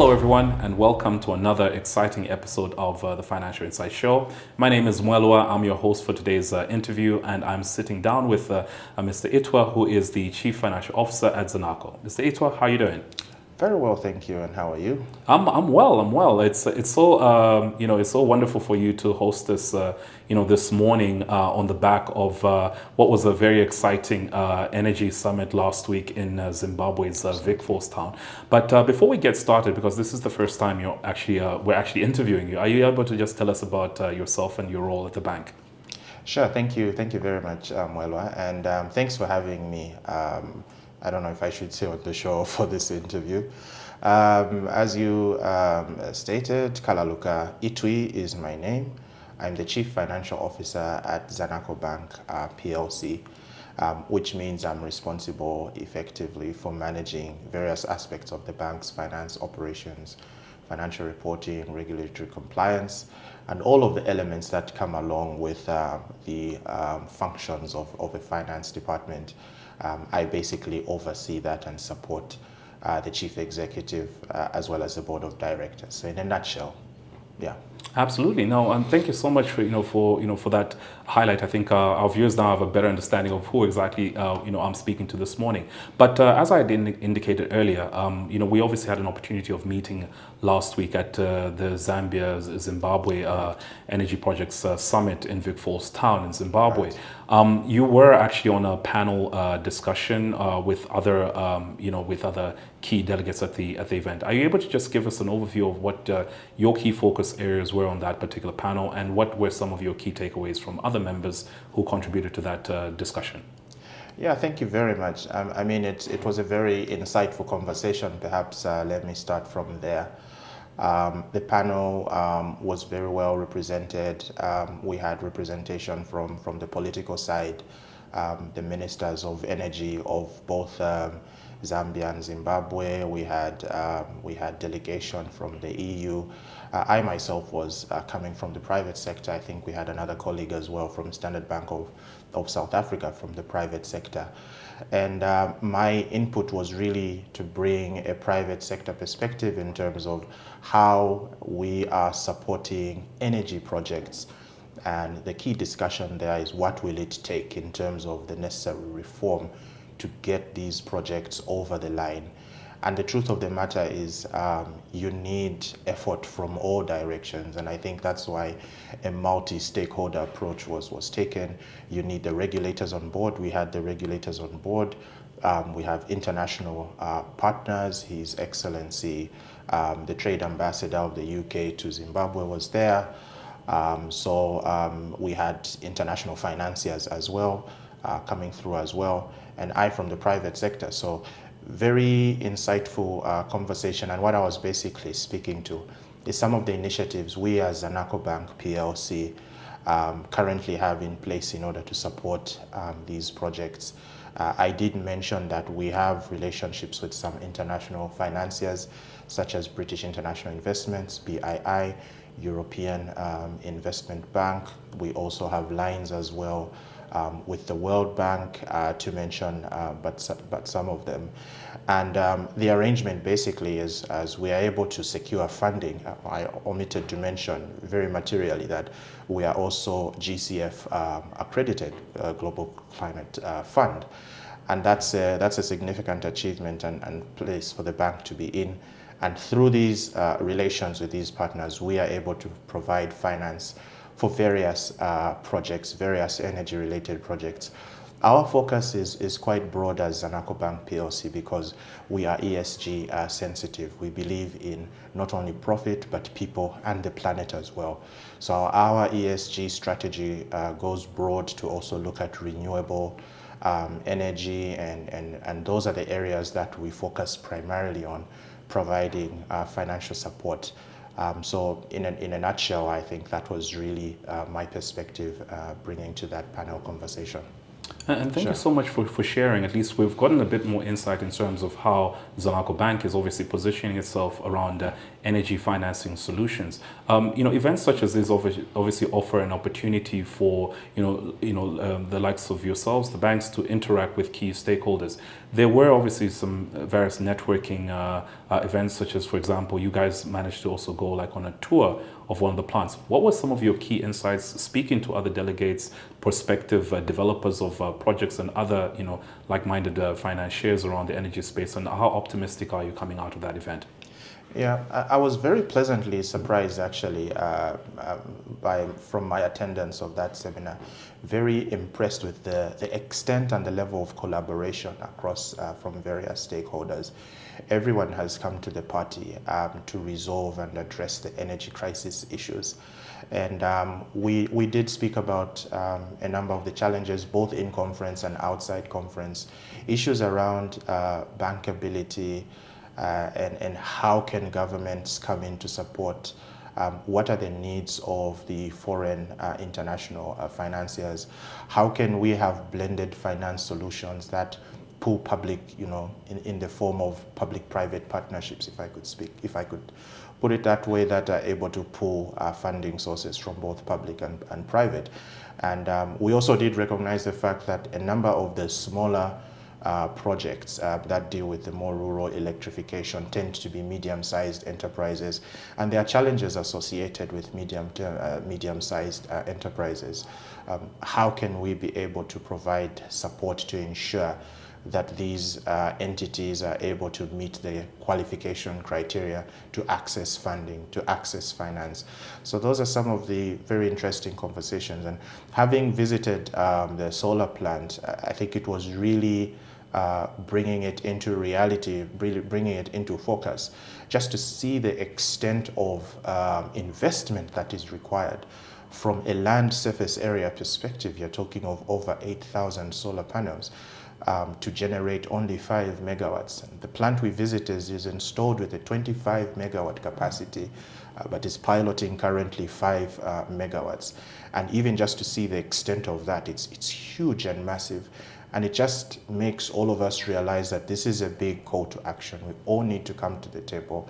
Hello everyone, and welcome to another exciting episode of the Financial Insight Show. My name is Mwelwa. I'm your host for today's interview, and I'm sitting down with Mr. Itwi, who is the Chief Financial Officer at Zanaco. Mr. Itwi, how are you doing? Very well, thank you. And how are you? I'm well. It's so it's so wonderful for you to host this this morning on the back of what was a very exciting energy summit last week in Zimbabwe's Vic Town. But before we get started, because this is the first time we're actually interviewing you, are you able to just tell us about yourself and your role at the bank? Sure. Thank you very much, Mwelwa, and thanks for having me. I don't know if I should say on the show for this interview. As you stated, Kalaluka Itwi is my name. I'm the Chief Financial Officer at Zanaco Bank PLC, which means I'm responsible effectively for managing various aspects of the bank's finance operations, financial reporting, regulatory compliance, and all of the elements that come along with the functions of a finance department. I basically oversee that and support the chief executive as well as the board of directors. So in a nutshell, yeah. Absolutely. No, and thank you so much for that highlight. I think our viewers now have a better understanding of who exactly I'm speaking to this morning. But as I indicated earlier, we obviously had an opportunity of meeting last week at the Zambia Zimbabwe Energy Projects Summit in Vic Town in Zimbabwe. Right. You were actually on a panel discussion with other key delegates at the event. Are you able to just give us an overview of what your key focus areas were on that particular panel, and what were some of your key takeaways from other members who contributed to that discussion? Yeah, thank you very much. I mean, it was a very insightful conversation. Perhaps let me start from there. The panel was very well represented. We had representation from the political side, the ministers of energy of both Zambia and Zimbabwe. We had delegation from the EU. I myself was coming from the private sector. I think we had another colleague as well from Standard Bank of South Africa from the private sector. And my input was really to bring a private sector perspective in terms of how we are supporting energy projects. And the key discussion there is what will it take in terms of the necessary reform to get these projects over the line. And the truth of the matter is you need effort from all directions. And I think that's why a multi-stakeholder approach was taken. You need the regulators on board. We had the regulators on board. We have international partners. His Excellency, the Trade Ambassador of the UK to Zimbabwe was there. We had international financiers as well, coming through as well, and I from the private sector. So very insightful conversation, and what I was basically speaking to is some of the initiatives we as Zanaco Bank PLC currently have in place in order to support these projects. I did mention that we have relationships with some international financiers such as British International Investments, BII, European Investment Bank. We also have lines as well with the World Bank, to mention but some of them. And the arrangement basically is, as we are able to secure funding, I omitted to mention very materially that we are also GCF accredited, Global Climate Fund. And that's a significant achievement and place for the bank to be in. And through these relations with these partners, we are able to provide finance for various projects, various energy-related projects. Our focus is quite broad as Zanaco Bank PLC because we are ESG sensitive. We believe in not only profit, but people and the planet as well. So our ESG strategy goes broad to also look at renewable energy, and those are the areas that we focus primarily on providing financial support. So in a nutshell, I think that was really my perspective bringing to that panel conversation. And thank you so much for sharing. At least we've gotten a bit more insight in terms of how Zanaco Bank is obviously positioning itself around energy financing solutions. Events such as this obviously offer an opportunity for the likes of yourselves, the banks, to interact with key stakeholders. there were obviously some various networking events, such as, for example, you guys managed to also go like on a tour of one of the plants. What were some of your key insights speaking to other delegates, prospective developers of projects and other, like-minded financiers around the energy space, and how optimistic are you coming out of that event? Yeah, I was very pleasantly surprised actually from my attendance of that seminar. Very impressed with the extent and the level of collaboration across from various stakeholders. Everyone has come to the party to resolve and address the energy crisis issues. And we did speak about a number of the challenges, both in conference and outside conference, issues around bankability, and how can governments come in to support, what are the needs of the foreign international financiers, how can we have blended finance solutions that pool public, in the form of public-private partnerships, if I could put it that way, that are able to pool funding sources from both public and private. And we also did recognize the fact that a number of the smaller projects that deal with the more rural electrification tend to be medium-sized enterprises, and there are challenges associated with medium-sized enterprises. How can we be able to provide support to ensure that these entities are able to meet the qualification criteria to access funding, to access finance? So those are some of the very interesting conversations. And having visited the solar plant, I think it was really bringing it into reality, really bringing it into focus, just to see the extent of investment that is required. From a land surface area perspective, you're talking of over 8,000 solar panels to generate only 5 megawatts. The plant we visited is installed with a 25 megawatt capacity, but is piloting currently 5 megawatts. And even just to see the extent of that, it's huge and massive. And it just makes all of us realize that this is a big call to action. We all need to come to the table.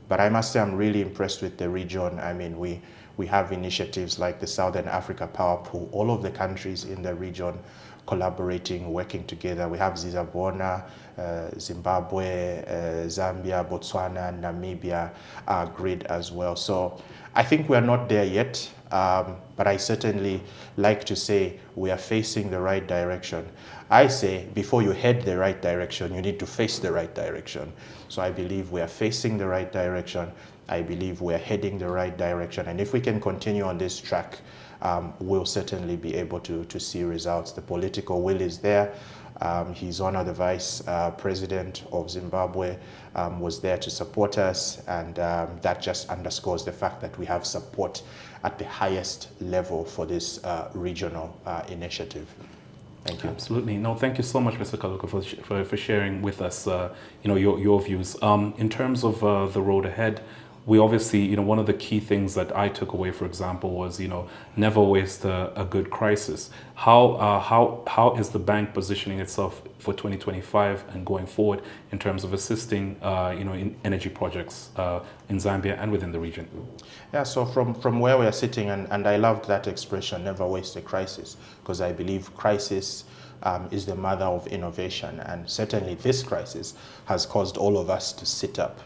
But I must say I'm really impressed with the region. I mean, we have initiatives like the Southern Africa Power Pool, all of the countries in the region collaborating, working together. We have Zimbabwe, Zimbabwe, Zambia, Botswana, Namibia grid as well. So I think we're not there yet, but I certainly like to say we are facing the right direction. I say before you head the right direction, you need to face the right direction. So I believe we are facing the right direction. I believe we are heading the right direction. And if we can continue on this track, we'll certainly be able to see results. The political will is there. His Honor, the Vice President of Zimbabwe, was there to support us, and that just underscores the fact that we have support at the highest level for this regional initiative. Thank you. Absolutely. No, thank you so much, Mr. Kalaluka, for sharing with us, your views. In terms of the road ahead, we obviously, one of the key things that I took away, for example, was, never waste a good crisis. How is the bank positioning itself for 2025 and going forward in terms of assisting, in energy projects in Zambia and within the region? Yeah, so from where we are sitting, and I loved that expression, never waste a crisis, because I believe crisis is the mother of innovation, and certainly this crisis has caused all of us to sit up,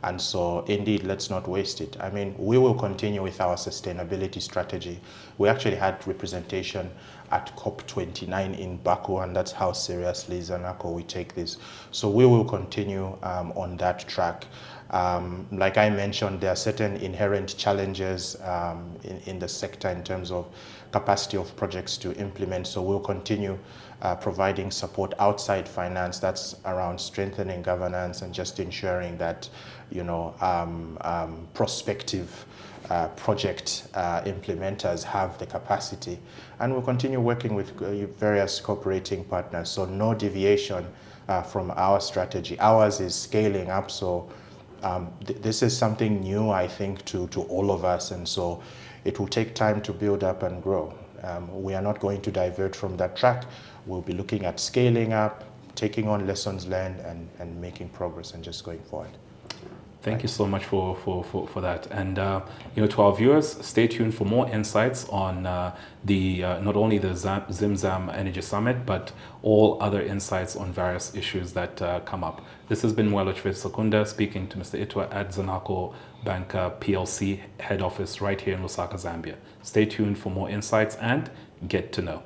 And so, indeed, let's not waste it. I mean, we will continue with our sustainability strategy. We actually had representation at COP29 in Baku, and that's how seriously Zanaco we take this. So we will continue on that track. Like I mentioned, there are certain inherent challenges in the sector in terms of capacity of projects to implement. So we'll continue providing support outside finance. That's around strengthening governance and just ensuring that, prospective project implementers have the capacity. And we'll continue working with various cooperating partners. So no deviation from our strategy. Ours is scaling up. So this is something new, I think, to all of us. And so it will take time to build up and grow. We are not going to divert from that track. We'll be looking at scaling up, taking on lessons learned, and making progress and just going forward. Thank you so much for that. And you know, to our viewers, stay tuned for more insights on not only the ZIM-ZAM Energy Summit, but all other insights on various issues that come up. This has been 𝗭𝗺𝗶𝗺 speaking to Mr. Itwi at Zanaco Bank PLC head office right here in Lusaka, Zambia. Stay tuned for more insights and get to know.